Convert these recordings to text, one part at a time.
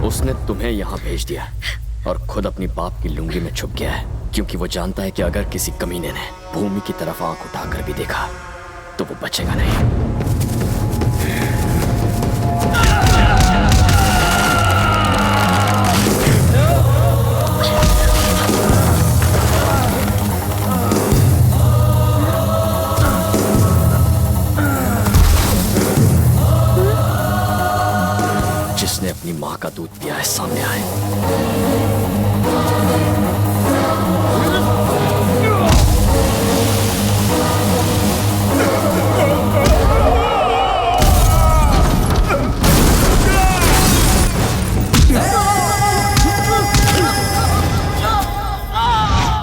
उसने तुम्हें यहाँ भेज दिया और खुद अपनी बाप की लुंगी में छुप गया है, क्योंकि वो जानता है कि अगर किसी कमीने ने भूमि की तरफ आंख उठाकर भी देखा तो वो बचेगा नहीं। जिसने अपनी माँ का दूध पिया है सामने आए।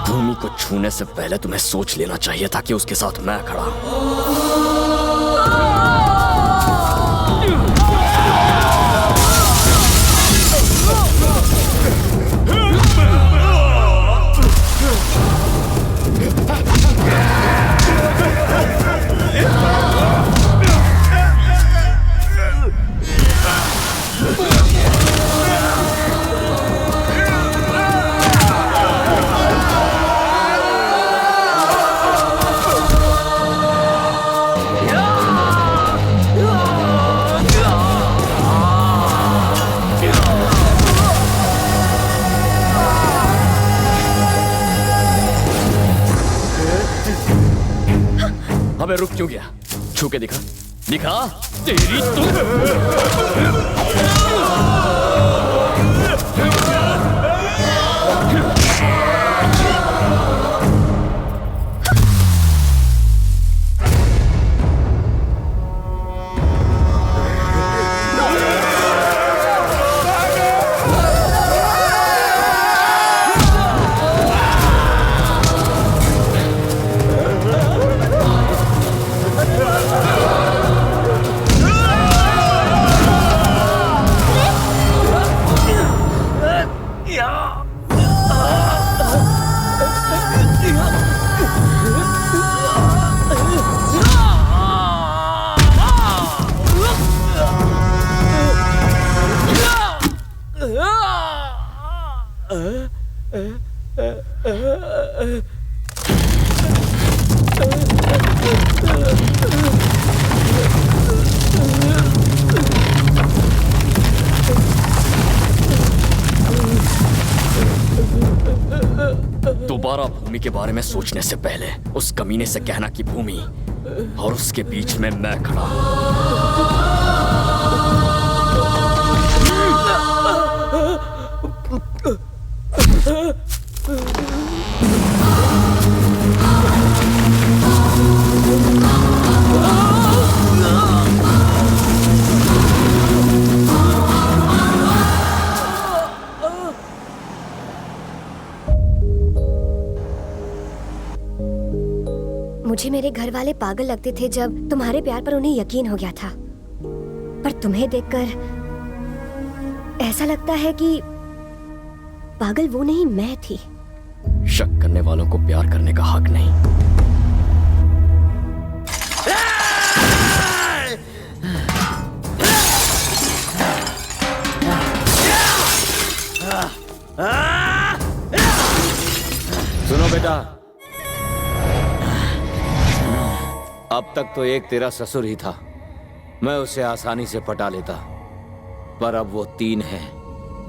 भूमि को छूने से पहले तुम्हें सोच लेना चाहिए था कि उसके साथ मैं खड़ा हूं। अबे रुक क्यों गया? छू के दिखा, दिखा तेरी दोबारा भूमि के बारे में सोचने से पहले उस कमीने से कहना कि भूमि और उसके बीच में मैं खड़ा हूं। मुझे मेरे घर वाले पागल लगते थे जब तुम्हारे प्यार पर उन्हें यकीन हो गया था, पर तुम्हें देखकर ऐसा लगता है कि पागल वो नहीं मैं थी। शक करने वालों को प्यार करने का हक नहीं। सुनो बेटा, अब तक तो एक तेरा ससुर ही था, मैं उसे आसानी से पटा लेता, पर अब वो 3 है,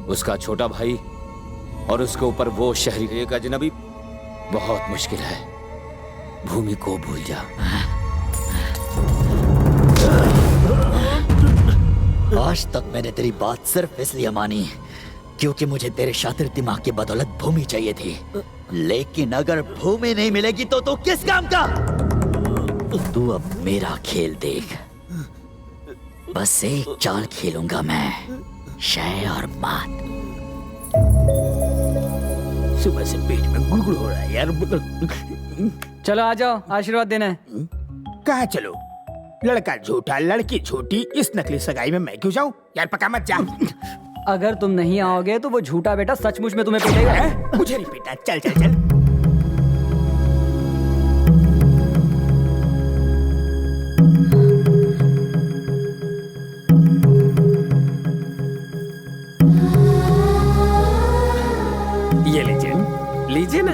उसका छोटा भाई और उसके ऊपर वो शहरी एक अजनबी। बहुत मुश्किल है, भूमि को भूल जा। आज तक मैंने तेरी बात सिर्फ इसलिए मानी क्योंकि मुझे तेरे शातिर दिमाग की बदौलत भूमि चाहिए थी, लेकिन अगर भूमि नहीं मिलेगी तो तू किस काम का? तू अब मेरा खेल देख। बस एक चाल खेलूंगा मैं, शय और मात। सुबह से पेट में गुड़गुड़ हो रहा है यार। चलो आ जाओ, आशीर्वाद देना है। कहाँ चलो? लड़का झूठा लड़की झूठी, इस नकली सगाई में मैं क्यों जाऊं? यार पका मत जा। अगर तुम नहीं आओगे तो वो झूठा बेटा सचमुच में तुम्हें पीटेगा। मुझे नहीं पीटा, चल चल चल। ये लीजिए, लीजिए ना।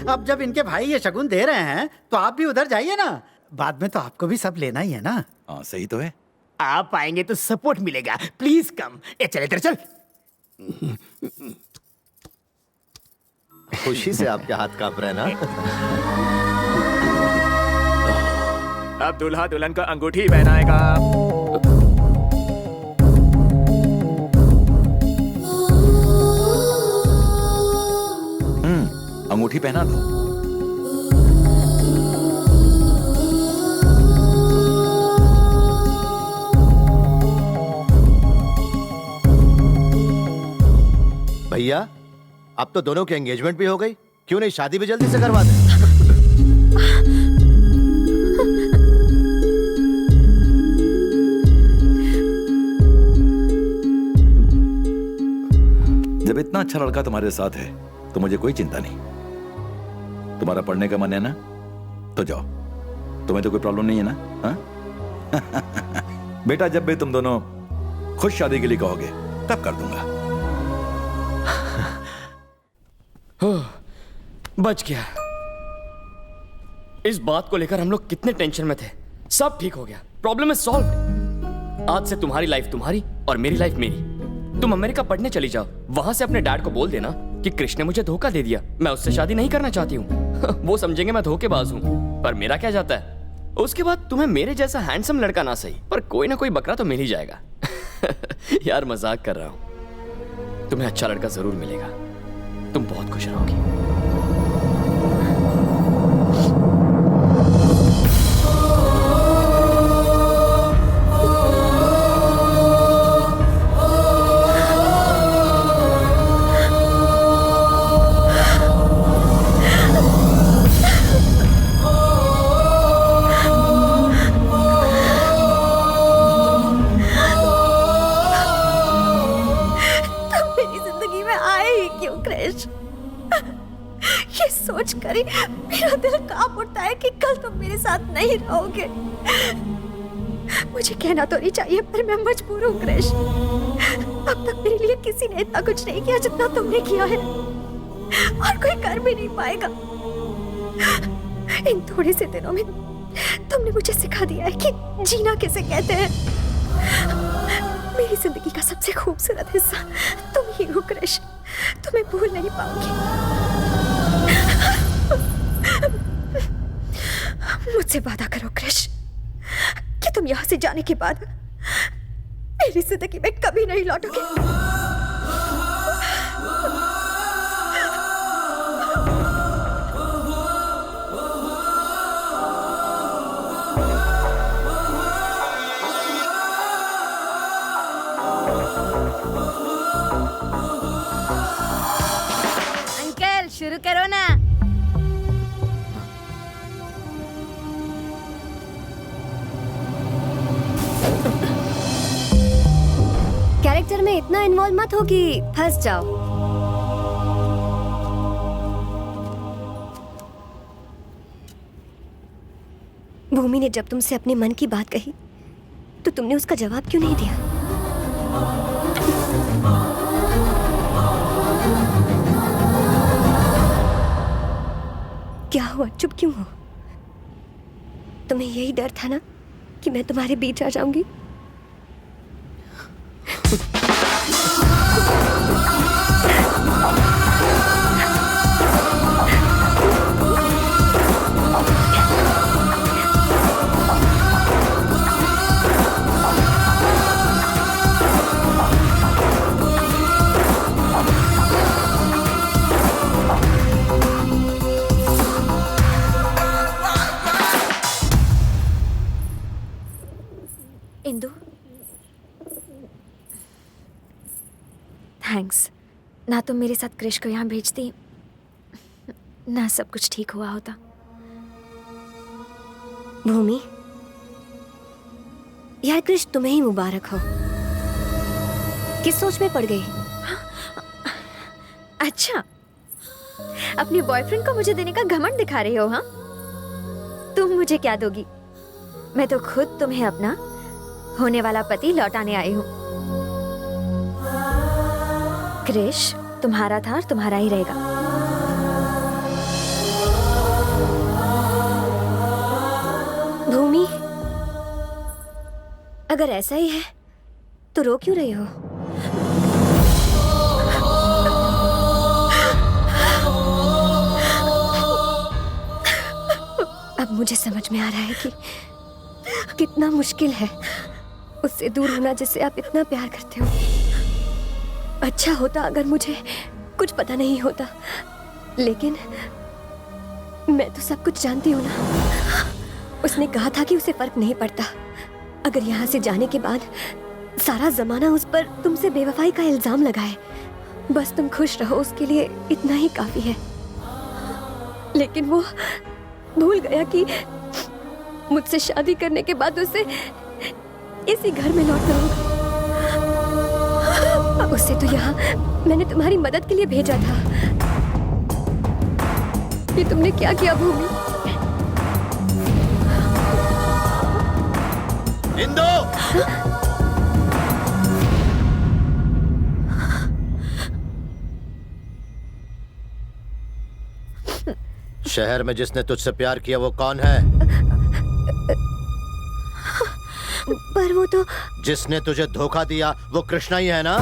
अब जब इनके भाई ये शगुन दे रहे हैं तो आप भी उधर जाइए ना। बाद में तो आपको भी सब लेना ही है ना। हाँ सही तो है। आप आएंगे तो सपोर्ट मिलेगा। Please come. ए चल इधर चल। खुशी से आपके हाथ कांप रहे हैं ना। अब दूल्हा दुल्हन को अंगूठी पहनाएगा। अंगूठी पहना दो। भैया अब तो दोनों की एंगेजमेंट भी हो गई, क्यों नहीं शादी भी जल्दी से करवा दें। जब इतना अच्छा लड़का तुम्हारे साथ है तो मुझे कोई चिंता नहीं। तुम्हारा पढ़ने का मन है ना, तो जाओ, तुम्हें तो कोई प्रॉब्लम नहीं है ना? हाँ? बेटा जब भी तुम दोनों खुद शादी के लिए कहोगे तब कर दूंगा। बच गया। इस बात को लेकर हम लोग कितने टेंशन में थे, सब ठीक हो गया। Problem is solved. आज से तुम्हारी लाइफ तुम्हारी और मेरी लाइफ मेरी। तुम अमेरिका पढ़ने चली जाओ, वहां से अपने डैड को बोल देना कि कृष्ण ने मुझे धोखा दे दिया, मैं उससे शादी नहीं करना चाहती हूँ। वो समझेंगे मैं धोखेबाज हूँ, पर मेरा क्या जाता है। उसके बाद तुम्हें मेरे जैसा हैंडसम लड़का ना सही पर कोई ना कोई बकरा तो मिल ही जाएगा। यार मजाक कर रहा हूँ, तुम्हें अच्छा लड़का जरूर मिलेगा, तुम बहुत खुश रहोगी। सोचकर ही मेरा दिल कांप उठता है कि कल तुम मेरे साथ नहीं रहोगे। मुझे कहना तो नहीं चाहिए पर मैं मजबूर हूँ क्रिश। अब तक मेरे लिए किसी ने इतना कुछ नहीं किया जितना तुमने किया है, और कोई कर भी नहीं पाएगा। इन थोड़े से दिनों में तुमने मुझे सिखा दिया है कि जीना किसे कहते हैं। मेरी जिंदगी का सबसे खूबसूरत हिस्सा तुम ही हो क्रिश, तुम्हें भूल नहीं पाऊंगी। मुझसे वादा करो क्रिश कि तुम यहां से जाने के बाद मेरी जिंदगी में कभी नहीं लौटोगे। अंकल शुरू करो ना। कैरेक्टर में इतना इन्वॉल्व मत हो कि फंस जाओ। भूमि ने जब तुमसे अपने मन की बात कही तो तुमने उसका जवाब क्यों नहीं दिया? क्या हुआ, चुप क्यों हो? तुम्हें यही डर था ना कि मैं तुम्हारे बीच आ जाऊंगी? इंदु, थैंक्स। ना तुम मेरे साथ क्रिश को यहाँ भेजती, ना सब कुछ ठीक हुआ होता। भूमि, यार क्रिश तुम्हें ही मुबारक हो। किस सोच में पड़ गई? अच्छा, अपने बॉयफ्रेंड को मुझे देने का घमंड दिखा रही हो? हाँ, तुम मुझे क्या दोगी? मैं तो खुद तुम्हें अपना होने वाला पति लौटाने आई हूँ। क्रिश तुम्हारा था और तुम्हारा ही रहेगा। भूमि, अगर ऐसा ही है तो रो क्यों रही हो? अब मुझे समझ में आ रहा है कि कितना मुश्किल है उससे दूर होना जिससे आप इतना प्यार करते हो। अच्छा होता अगर मुझे कुछ पता नहीं होता, लेकिन मैं तो सब कुछ जानती हूँ ना। उसने कहा था कि उसे फर्क नहीं पड़ता अगर यहाँ से जाने के बाद सारा जमाना उस पर तुमसे बेवफाई का इल्जाम लगाए। बस तुम खुश रहो, उसके लिए इतना ही काफी है। लेकिन वो भूल गया कि मुझसे शादी करने के बाद उसे इसी घर में लौटना होगा। उससे तो यहाँ मैंने तुम्हारी मदद के लिए भेजा था। ये तुमने क्या किया भूमि? इंदु! शहर में जिसने तुझसे प्यार किया वो कौन है? पर वो तो जिसने तुझे धोखा दिया वो कृष्णा ही है ना?